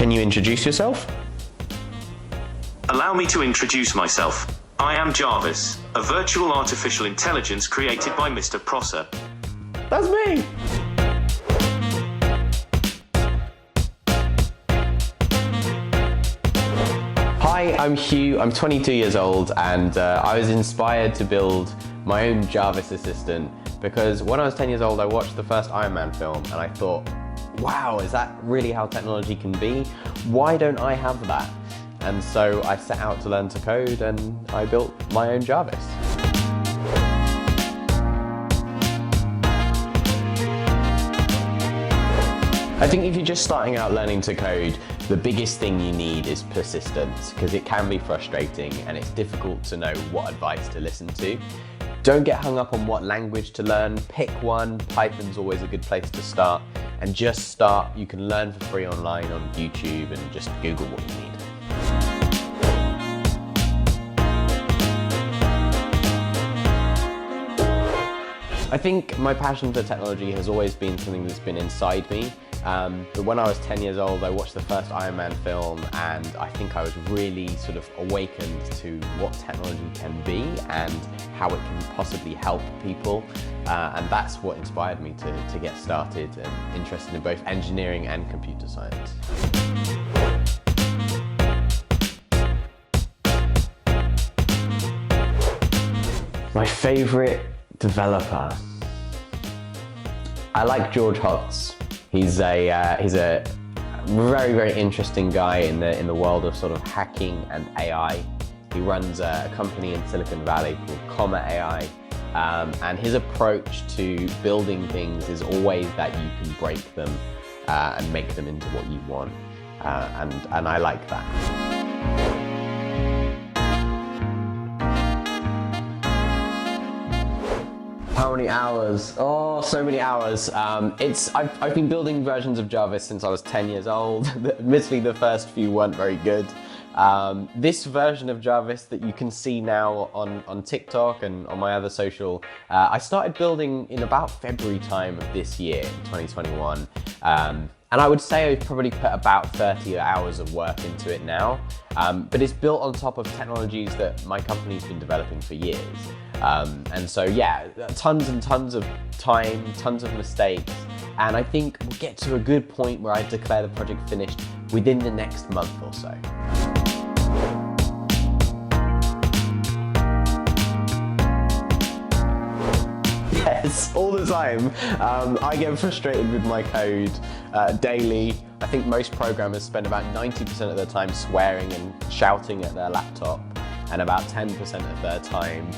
Can you introduce yourself? Allow me to introduce myself. I am J.A.R.V.I.S, a virtual artificial intelligence created by Mr. Prosser. That's me! Hi, I'm Huw, I'm 22 years old, and I was inspired to build my own J.A.R.V.I.S Assistant because when I was 10 years old I watched the first Iron Man film and I thought, wow, is that really how technology can be? Why don't I have that? And so I set out to learn to code and I built my own J.A.R.V.I.S. I think if you're just starting out learning to code, the biggest thing you need is persistence, because it can be frustrating and it's difficult to know what advice to listen to. Don't get hung up on what language to learn, pick one. Python's always a good place to start, and just start. You can learn for free online on YouTube and just Google what you need. I think my passion for technology has always been something that's been inside me. But when I was 10 years old, I watched the first Iron Man film and I think I was really sort of awakened to what technology can be and how it can possibly help people. And that's what inspired me to get started and interested in both engineering and computer science. My favorite developer. I like George Hotz. He's a very, very interesting guy in the world of sort of hacking and AI. He runs a company in Silicon Valley called Comma AI, and his approach to building things is always that you can break them and make them into what you want, and I like that. How many hours? Oh, so many hours. I've been building versions of J.A.R.V.I.S since I was 10 years old. Admittedly, the first few weren't very good. This version of J.A.R.V.I.S that you can see now on Tik Tok and on my other social, I started building in about February time of this year, 2021. And I would say I've probably put about 30 hours of work into it now, but it's built on top of technologies that my company's been developing for years. And so yeah, tons and tons of time, tons of mistakes, and I think we'll get to a good point where I declare the project finished within the next month or so. Yes, all the time. I get frustrated with my code daily. I think most programmers spend about 90% of their time swearing and shouting at their laptop, and about 10% of their time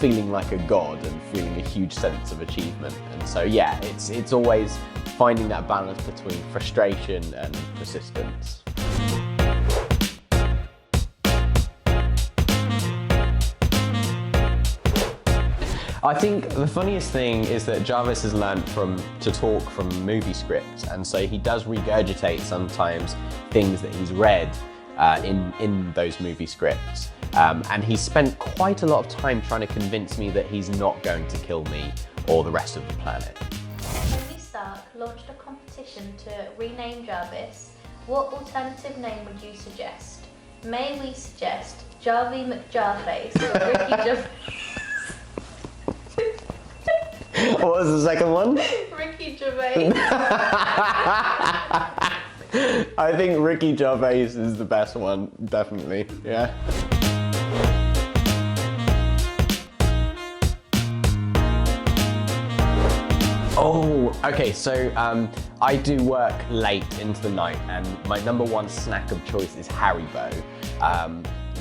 feeling like a god and feeling a huge sense of achievement. And so yeah, it's always finding that balance between frustration and persistence. I think the funniest thing is that J.A.R.V.I.S has learned to talk from movie scripts, and so he does regurgitate sometimes things that he's read in those movie scripts. And he's spent quite a lot of time trying to convince me that he's not going to kill me or the rest of the planet. Tony Stark launched a competition to rename J.A.R.V.I.S. What alternative name would you suggest? May we suggest Jarvie McJarface or Ricky Gervais? What was the second one? Ricky Gervais. I think Ricky Gervais is the best one, definitely, yeah. Oh, okay, so I do work late into the night and my #1 snack of choice is Haribo.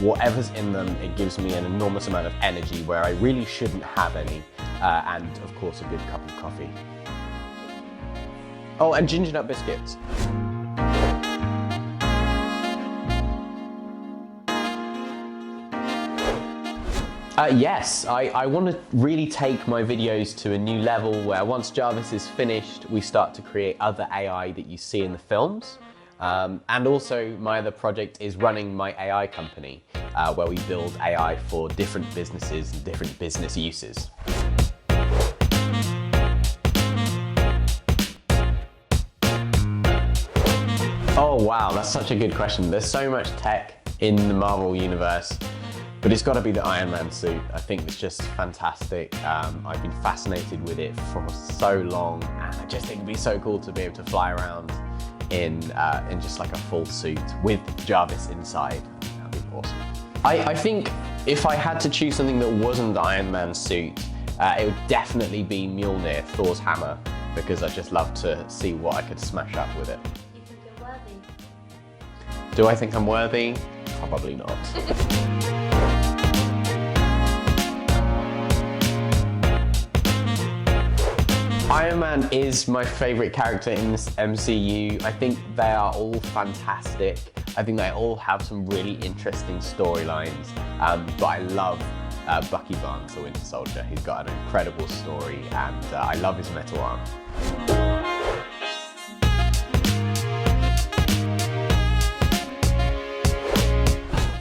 Whatever's in them, it gives me an enormous amount of energy where I really shouldn't have any. And of course, a good cup of coffee. Oh, and ginger nut biscuits. Yes, I want to really take my videos to a new level where once J.A.R.V.I.S is finished, we start to create other AI that you see in the films. And also my other project is running my AI company, where we build AI for different businesses and different business uses. Oh, Oh wow, that's such a good question. There's so much tech in the Marvel universe, but it's got to be the Iron Man suit. I think it's just fantastic. I've been fascinated with it for so long, and I just think it'd be so cool to be able to fly around in just like a full suit with Jarvis inside. That'd be awesome. I think if I had to choose something that wasn't the Iron Man suit, it would definitely be Mjolnir, Thor's hammer, because I just love to see what I could smash up with it. You think you're worthy? Do I think I'm worthy? Probably not. Iron Man is my favourite character in this MCU. I think they are all fantastic. I think they all have some really interesting storylines, but I love Bucky Barnes, the Winter Soldier. He's got an incredible story, and I love his metal arm.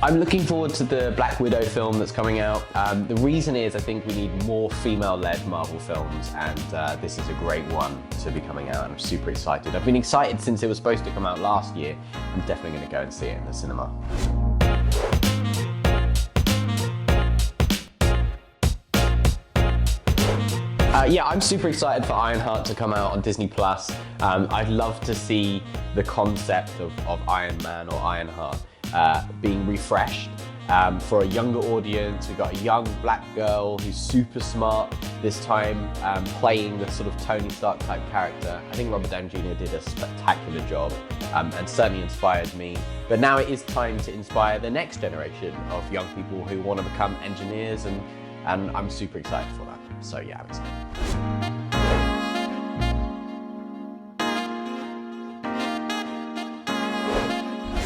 I'm looking forward to the Black Widow film that's coming out. The reason is I think we need more female-led Marvel films, and this is a great one to be coming out, and I'm super excited. I've been excited since it was supposed to come out last year. I'm definitely going to go and see it in the cinema. Yeah, I'm super excited for Ironheart to come out on Disney+. I'd love to see the concept of Iron Man or Ironheart being refreshed for a younger audience. We've got a young black girl who's super smart this time, playing the sort of Tony Stark type character. I think Robert Downey Jr. did a spectacular job and certainly inspired me. But now it is time to inspire the next generation of young people who want to become engineers, and I'm super excited for that. So yeah, I'm excited.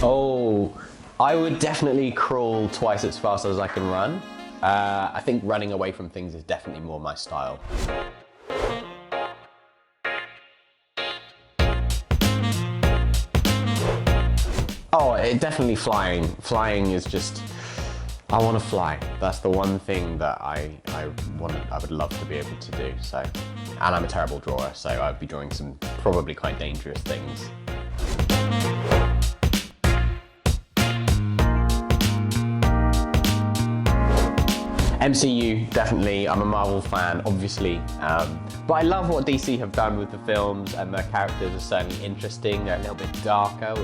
Oh, I would definitely crawl twice as fast as I can run. I think running away from things is definitely more my style. Oh, definitely flying. Flying is just, I want to fly. That's the one thing that I would love to be able to do. So, and I'm a terrible drawer, so I'd be drawing some probably quite dangerous things. MCU, definitely. I'm a Marvel fan, obviously. But I love what DC have done with the films, and their characters are certainly interesting. They're a little bit darker,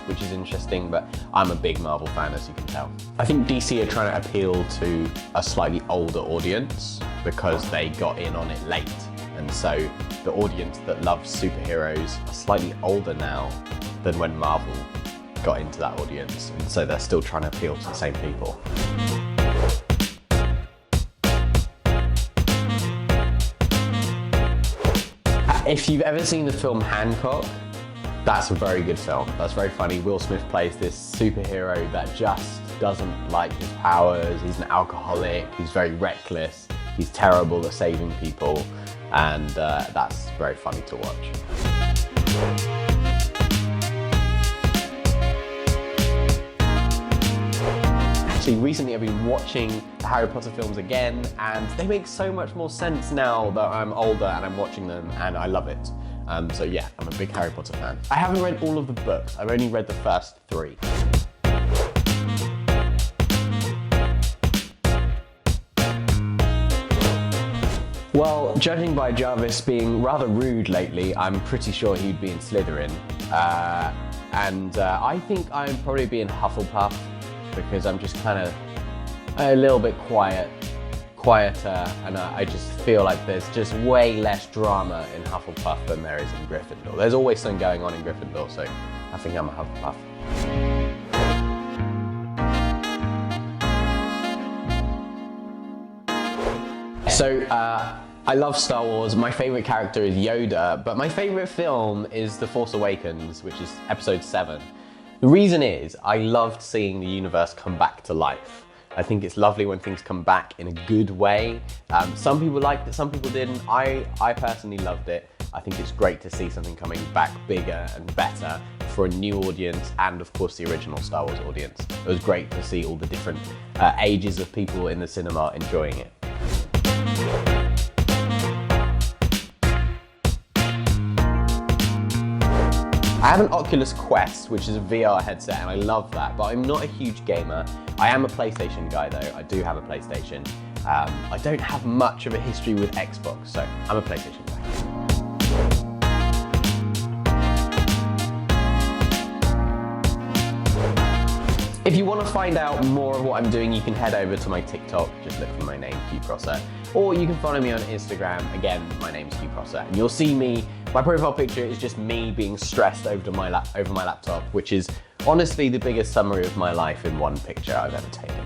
which is interesting, but I'm a big Marvel fan, as you can tell. I think DC are trying to appeal to a slightly older audience because they got in on it late. And so the audience that loves superheroes are slightly older now than when Marvel got into that audience. And so they're still trying to appeal to the same people. If you've ever seen the film Hancock, that's a very good film. That's very funny. Will Smith plays this superhero that just doesn't like his powers. He's an alcoholic, he's very reckless, he's terrible at saving people, and that's very funny to watch. Actually, recently I've been watching the Harry Potter films again, and they make so much more sense now that I'm older and I'm watching them, and I love it. So yeah, I'm a big Harry Potter fan. I haven't read all of the books. I've only read the first 3. Well, judging by J.A.R.V.I.S being rather rude lately, I'm pretty sure he'd be in Slytherin. I think I'm probably being Hufflepuff, because I'm just kind of a little bit quieter, and I just feel like there's just way less drama in Hufflepuff than there is in Gryffindor. There's always something going on in Gryffindor, so I think I'm a Hufflepuff. So, I love Star Wars. My favorite character is Yoda, but my favorite film is The Force Awakens, which is episode 7. The reason is, I loved seeing the universe come back to life. I think it's lovely when things come back in a good way. Some people liked it, some people didn't. I personally loved it. I think it's great to see something coming back bigger and better for a new audience, and of course the original Star Wars audience. It was great to see all the different ages of people in the cinema enjoying it. I have an Oculus Quest, which is a VR headset, and I love that, but I'm not a huge gamer. I am a PlayStation guy though, I do have a PlayStation. I don't have much of a history with Xbox, so I'm a PlayStation guy. If you want to find out more of what I'm doing, you can head over to my TikTok, just look for my name, Huw Prosser. Or you can follow me on Instagram, again, my name's Huw Prosser. And you'll see me, my profile picture is just me being stressed over my laptop, which is honestly the biggest summary of my life in one picture I've ever taken.